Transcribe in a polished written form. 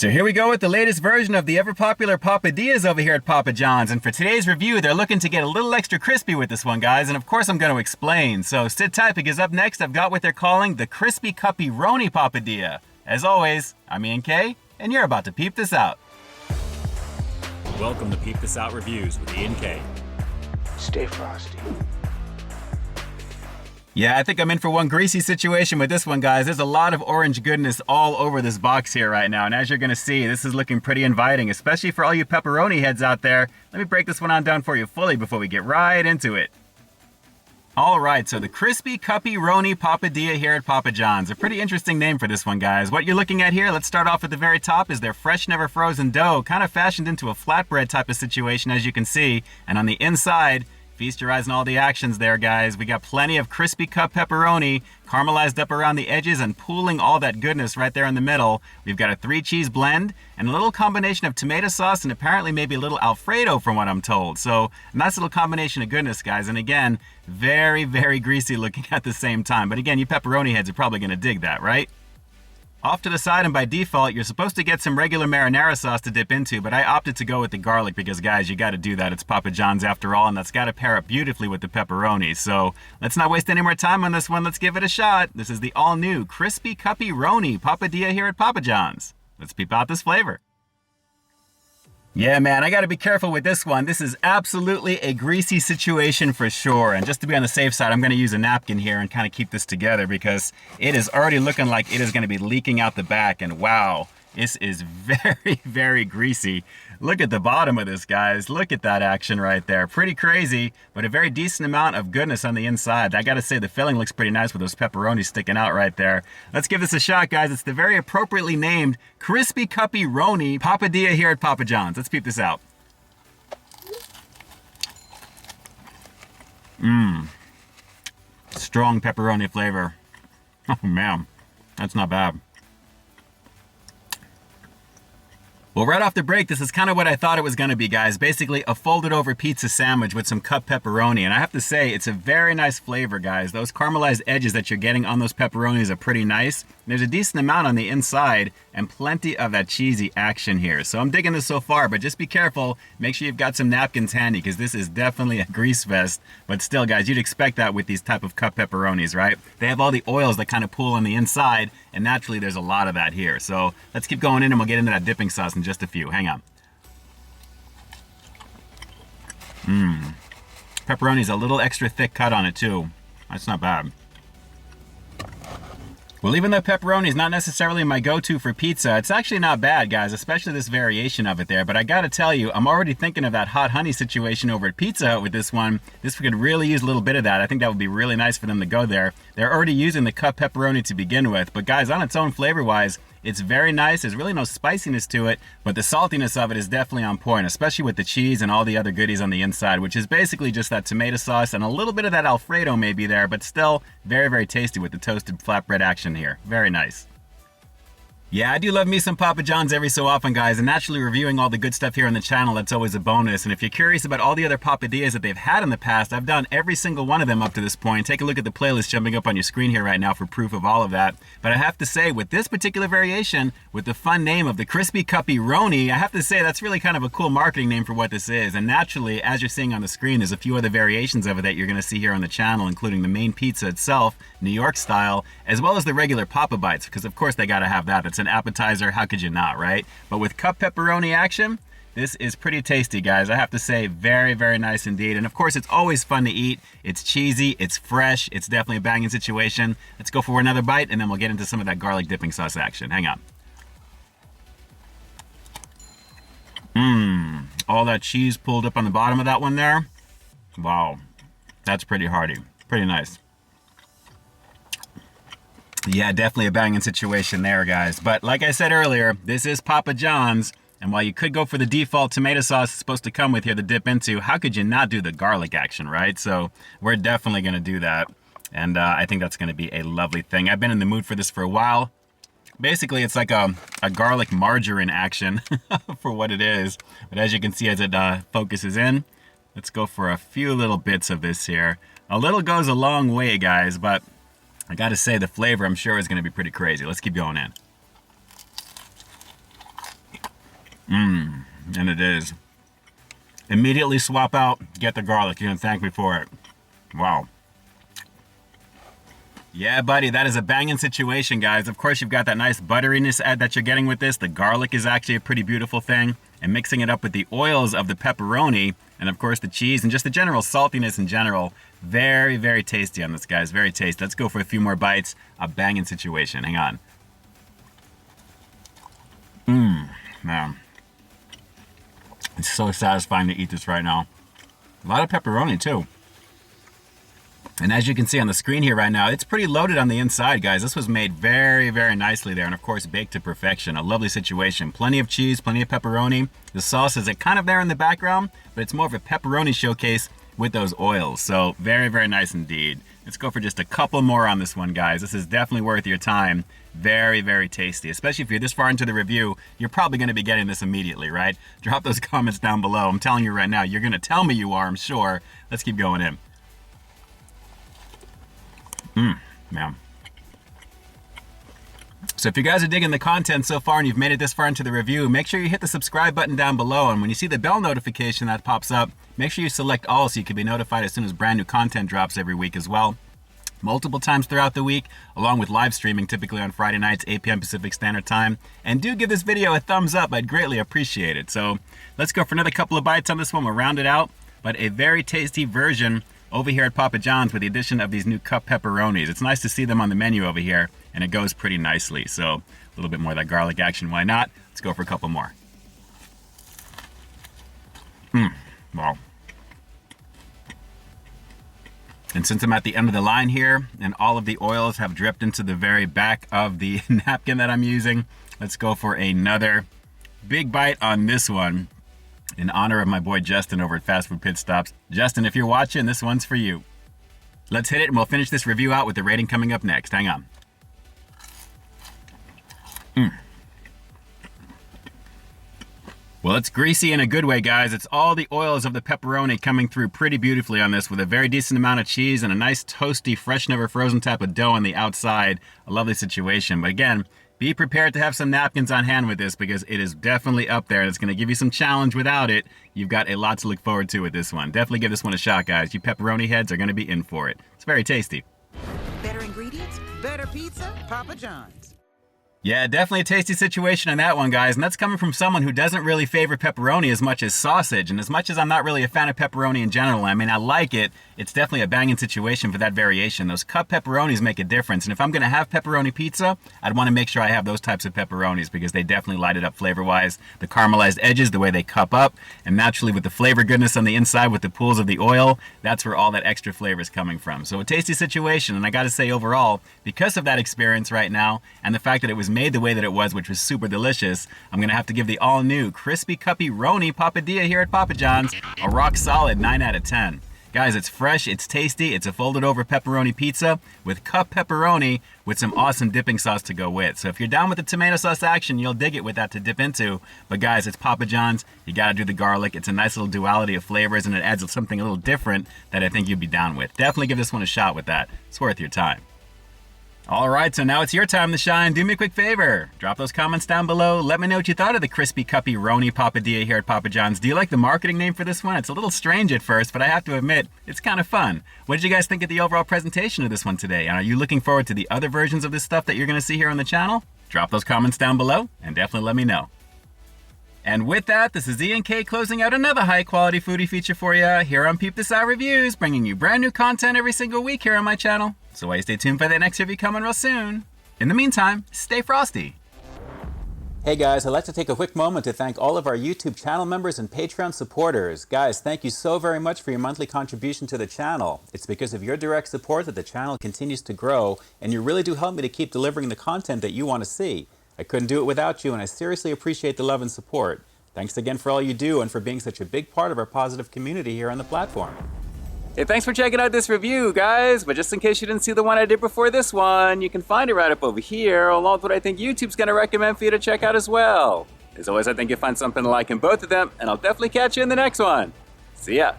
So here we go with the latest version of the ever-popular Papadias over here at Papa John's. And for today's review, they're looking to get a little extra crispy with this one, guys. And of course, I'm going to explain. So sit tight, because up next, I've got what they're calling the Crispy Cuppy Roni Papadilla. As always, I'm Ian K, and you're about to peep this out. Welcome to Peep This Out Reviews with Ian K. Stay frosty. Yeah, I think I'm in for one greasy situation with this one, guys. There's a lot of orange goodness all over this box here right now. And as you're going to see, this is looking pretty inviting, especially for all you pepperoni heads out there. Let me break this one on down for you fully before we get right into it. All right, so the Crispy Cuppy Roni Papadilla here at Papa John's. A pretty interesting name for this one, guys. What you're looking at here, let's start off at the very top, is their fresh, never frozen dough, kind of fashioned into a flatbread type of situation, as you can see. And on the inside, feast your eyes on all the actions there, guys. We got plenty of crispy cut pepperoni, caramelized up around the edges and pooling all that goodness right there in the middle. We've got a 3-cheese blend and a little combination of tomato sauce and apparently maybe a little Alfredo from what I'm told. So a nice little combination of goodness, guys. And again, very, very greasy looking at the same time. But again, you pepperoni heads are probably going to dig that, right? Off to the side, and by default, you're supposed to get some regular marinara sauce to dip into, but I opted to go with the garlic because, guys, you got to do that. It's Papa John's after all, and that's got to pair up beautifully with the pepperoni. So let's not waste any more time on this one. Let's give it a shot. This is the all-new Crispy Cuppy Roni Papadilla here at Papa John's. Let's peep out this flavor. Yeah, man, I got to be careful with this one. This is absolutely a greasy situation for sure. And just to be on the safe side, I'm going to use a napkin here and kind of keep this together because it is already looking like it is going to be leaking out the back. And wow, this is very, very greasy. Look at the bottom of this, guys. Look at that action right there. Pretty crazy, but a very decent amount of goodness on the inside. I got to say, the filling looks pretty nice with those pepperonis sticking out right there. Let's give this a shot, guys. It's the very appropriately named Crispy Cuppy Roni Papadilla here at Papa John's. Let's peep this out. Strong pepperoni flavor. Oh, man. That's not bad. Well, right off the break, this is kind of what I thought it was going to be, guys. Basically, a folded over pizza sandwich with some cut pepperoni. And I have to say, it's a very nice flavor, guys. Those caramelized edges that you're getting on those pepperonis are pretty nice. There's a decent amount on the inside and plenty of that cheesy action here. So I'm digging this so far, but just be careful. Make sure you've got some napkins handy because this is definitely a grease fest. But still, guys, you'd expect that with these type of cut pepperonis, right? They have all the oils that kind of pool on the inside, and naturally there's a lot of that here. So let's keep going in and we'll get into that dipping sauce in just a few. Hang on. Pepperoni's a little extra thick cut on it too. That's not bad. Well, even though pepperoni is not necessarily my go-to for pizza, it's actually not bad, guys, especially this variation of it there. But I gotta tell you, I'm already thinking of that hot honey situation over at Pizza Hut with this one. This could really use a little bit of that. I think that would be really nice for them to go there. They're already using the cut pepperoni to begin with. But guys, on its own flavor-wise, it's very nice. There's really no spiciness to it, but the saltiness of it is definitely on point, especially with the cheese and all the other goodies on the inside, which is basically just that tomato sauce and a little bit of that Alfredo maybe there, but still very, very tasty with the toasted flatbread action here. Very nice. Yeah, I do love me some Papa John's every so often, guys, and naturally reviewing all the good stuff here on the channel, that's always a bonus. And if you're curious about all the other Papadillas that they've had in the past, I've done every single one of them up to this point. Take a look at the playlist jumping up on your screen here right now for proof of all of that. But I have to say, with this particular variation, with the fun name of the Crispy Cuppy Roni, I have to say that's really kind of a cool marketing name for what this is. And naturally, as you're seeing on the screen, there's a few other variations of it that you're going to see here on the channel, including the main pizza itself, New York style, as well as the regular Papa Bites, because of course they got to have that. That's an appetizer. How could you not, right? But with cup pepperoni action, this is pretty tasty, guys. I have to say, very, very nice indeed. And of course, it's always fun to eat. It's cheesy, it's fresh, it's definitely a banging situation. Let's go for another bite, and then we'll get into some of that garlic dipping sauce action. Hang on. All that cheese pulled up on the bottom of that one there. Wow, that's pretty hearty. Pretty nice. Yeah, definitely a banging situation there, guys. But like I said earlier, this is Papa John's. And while you could go for the default tomato sauce it's supposed to come with here to dip into, how could you not do the garlic action, right? So we're definitely going to do that. And I think that's going to be a lovely thing. I've been in the mood for this for a while. Basically, it's like a garlic margarine action for what it is. But as you can see, as it focuses in, let's go for a few little bits of this here. A little goes a long way, guys, but I gotta say the flavor I'm sure is gonna be pretty crazy. Let's keep going in. And it is. Immediately swap out, get the garlic. You're gonna thank me for it. Wow. Yeah, buddy, that is a banging situation, guys. Of course, you've got that nice butteriness that you're getting with this. The garlic is actually a pretty beautiful thing. And mixing it up with the oils of the pepperoni, and of course the cheese, and just the general saltiness in general. Very, very tasty on this, guys. Very tasty. Let's go for a few more bites. A banging situation. Hang on. Man. It's so satisfying to eat this right now. A lot of pepperoni, too. And as you can see on the screen here right now, it's pretty loaded on the inside, guys. This was made very, very nicely there, and of course, baked to perfection. A lovely situation. Plenty of cheese, plenty of pepperoni. The sauce is kind of there in the background, but it's more of a pepperoni showcase with those oils. So very, very nice indeed. Let's go for just a couple more on this one, guys. This is definitely worth your time. Very, very tasty. Especially if you're this far into the review, you're probably going to be getting this immediately, right? Drop those comments down below. I'm telling you right now, you're going to tell me you are, I'm sure. Let's keep going in. Man. So if you guys are digging the content so far and you've made it this far into the review, make sure you hit the subscribe button down below. And when you see the bell notification that pops up, make sure you select all so you can be notified as soon as brand new content drops every week as well. Multiple times throughout the week, along with live streaming typically on Friday nights, 8 p.m. Pacific Standard Time. And do give this video a thumbs up. I'd greatly appreciate it. So let's go for another couple of bites on this one. We'll round it out. But a very tasty version over here at Papa John's with the addition of these new cup pepperonis. It's nice to see them on the menu over here, and it goes pretty nicely. So a little bit more of that garlic action, why not? Let's go for a couple more. Wow. And since I'm at the end of the line here, and all of the oils have dripped into the very back of the napkin that I'm using, let's go for another big bite on this one. In honor of my boy Justin over at Fast Food Pit Stops. Justin, if you're watching, this one's for you. Let's hit it and we'll finish this review out with the rating coming up next. Hang on. Well, it's greasy in a good way, guys. It's all the oils of the pepperoni coming through pretty beautifully on this with a very decent amount of cheese and a nice toasty, fresh, never frozen type of dough on the outside. A lovely situation. But again, be prepared to have some napkins on hand with this because it is definitely up there and it's going to give you some challenge without it. You've got a lot to look forward to with this one. Definitely give this one a shot, guys. You pepperoni heads are going to be in for it. It's very tasty. Better ingredients, better pizza, Papa John's. Yeah, definitely a tasty situation on that one, guys. And that's coming from someone who doesn't really favor pepperoni as much as sausage. And as much as I'm not really a fan of pepperoni in general, I mean, I like it. It's definitely a banging situation for that variation. Those cup pepperonis make a difference. And if I'm going to have pepperoni pizza, I'd want to make sure I have those types of pepperonis because they definitely light it up flavor-wise. The caramelized edges, the way they cup up, and naturally with the flavor goodness on the inside with the pools of the oil, that's where all that extra flavor is coming from. So a tasty situation. And I got to say overall, because of that experience right now and the fact that it was made the way that it was, which was super delicious, I'm gonna have to give the all-new Crispy Cuppy Roni Papadilla here at Papa John's a rock solid 9 out of 10. Guys, it's fresh, it's tasty, it's a folded over pepperoni pizza with cup pepperoni with some awesome dipping sauce to go with. So if you're down with the tomato sauce action, you'll dig it with that to dip into. But guys, it's Papa John's, you gotta do the garlic. It's a nice little duality of flavors and it adds something a little different that I think you'd be down with. Definitely give this one a shot with that. It's worth your time. All right, so now it's your time to shine. Do me a quick favor. Drop those comments down below. Let me know what you thought of the Crispy Cuppy Roni Papadilla here at Papa John's. Do you like the marketing name for this one? It's a little strange at first, but I have to admit, it's kind of fun. What did you guys think of the overall presentation of this one today? And are you looking forward to the other versions of this stuff that you're going to see here on the channel? Drop those comments down below and definitely let me know. And with that, this is Ian K closing out another high-quality foodie feature for you here on Peep This Out Reviews, bringing you brand new content every single week here on my channel. So why stay tuned for that next review coming real soon. In the meantime, stay frosty. Hey guys, I'd like to take a quick moment to thank all of our YouTube channel members and Patreon supporters. Guys, thank you so very much for your monthly contribution to the channel. It's because of your direct support that the channel continues to grow, and you really do help me to keep delivering the content that you want to see. I couldn't do it without you, and I seriously appreciate the love and support. Thanks again for all you do and for being such a big part of our positive community here on the platform. Hey, thanks for checking out this review, guys. But just in case you didn't see the one I did before this one, you can find it right up over here, along with what I think YouTube's going to recommend for you to check out as well. As always, I think you'll find something to like in both of them, and I'll definitely catch you in the next one. See ya.